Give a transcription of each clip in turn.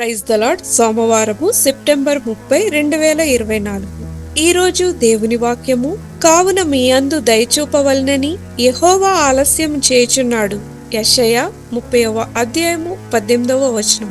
Praise the lord. సోమవారము September 30, 2024. ఈరోజు దేవుని వాక్యము, కావున మీ అందు దయచూపవలనని యెహోవా ఆలస్యం చేయుచున్నాడు. యెషయా 30వ అధ్యాయము 18వ వచనం.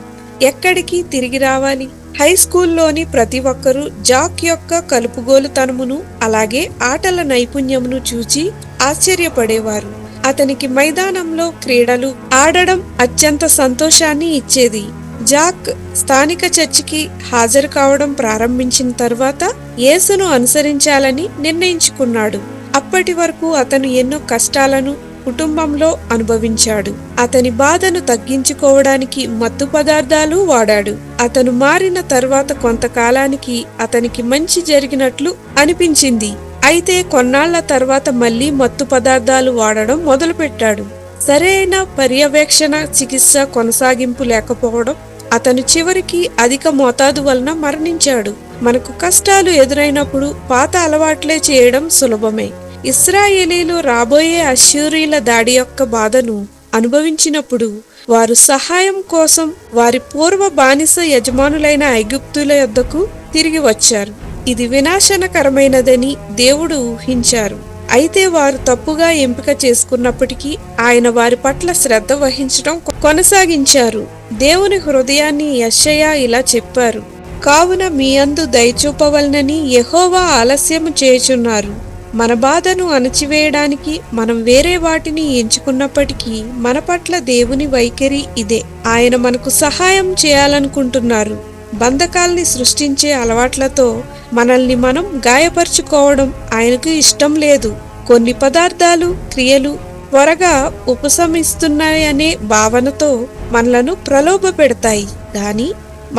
ఎక్కడికి తిరిగి రావాలి? హై స్కూల్లోని ప్రతి ఒక్కరూ జాక్ యొక్క కలుపుగోలుతనమును అలాగే ఆటల నైపుణ్యమును చూచి ఆశ్చర్యపడేవారు. అతనికి మైదానంలో క్రీడలు ఆడడం అత్యంత సంతోషాన్ని ఇచ్చేది. జాక్ స్థానిక చర్చికి హాజరు కావడం ప్రారంభించిన తర్వాత యేసును అనుసరించాలని నిర్ణయించుకున్నాడు. అప్పటి వరకు అతను ఎన్నో కష్టాలను కుటుంబంలో అనుభవించాడు. అతని బాధను తగ్గించుకోవడానికి మత్తు పదార్థాలు వాడాడు. అతను మారిన తర్వాత కొంతకాలానికి అతనికి మంచి జరిగినట్లు అనిపించింది. అయితే కొన్నాళ్ల తర్వాత మళ్లీ మత్తు పదార్థాలు వాడడం మొదలుపెట్టాడు. సరైన పర్యవేక్షణ చికిత్స కొనసాగింపు లేకపోవడం అతను చివరికి అధిక మోతాదు వలన మరణించాడు. మనకు కష్టాలు ఎదురైనప్పుడు పాత అలవాట్లే చేయడం సులభమే. ఇశ్రాయేలీలు రాబోయే అష్షూరీల దాడి యొక్క బాధను అనుభవించినప్పుడు వారు సహాయం కోసం వారి పూర్వ బానిస యజమానులైన ఐగుప్తుల యొద్దకు తిరిగి వచ్చారు. ఇది వినాశనకరమైనదని దేవుడు ఊహించారు. అయితే వారు తప్పుగా ఎంపిక చేసుకున్నప్పటికీ ఆయన వారి పట్ల శ్రద్ధ వహించడం కొనసాగించారు. దేవుని హృదయాన్ని యెషయా ఇలా చెప్పారు, కావున మీ అందు దయచూపవలనని యెహోవా ఆలస్యము చేయుచున్నారు. మన బాధను అణచివేయడానికి మనం వేరే వాటిని ఎంచుకున్నప్పటికీ మన పట్ల దేవుని వైఖరి ఇదే. ఆయన మనకు సహాయం చేయాలనుకుంటున్నారు. బంధకాల్ని సృష్టించే అలవాట్లతో మనల్ని మనం గాయపరుచుకోవడం ఆయనకు ఇష్టం లేదు. కొన్ని పదార్థాలు, క్రియలు త్వరగా ఉపశమిస్తున్నాయనే భావనతో మనలను ప్రలోభ పెడతాయి. కానీ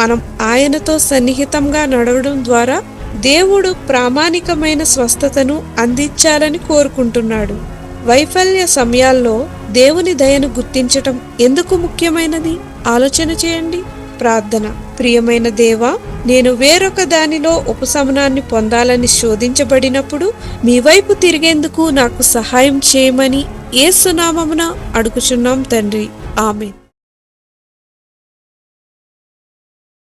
మనం ఆయనతో సన్నిహితంగా నడవడం ద్వారా దేవుడు ప్రామాణికమైన స్వస్థతను అందించాలని కోరుకుంటున్నాడు. వైఫల్య సమయాల్లో దేవుని దయను గుర్తించటం ఎందుకు ముఖ్యమైనది ఆలోచన చేయండి. ప్రార్థన. ప్రియమైన దేవా, నేను వేరొక దానిలో ఉపశమనాన్ని పొందాలని శోధించబడినప్పుడు మీ వైపు తిరిగేందుకు నాకు సహాయం చేయమని యేసు నామమున అడుగుచున్నాం తండ్రి. ఆమేన్.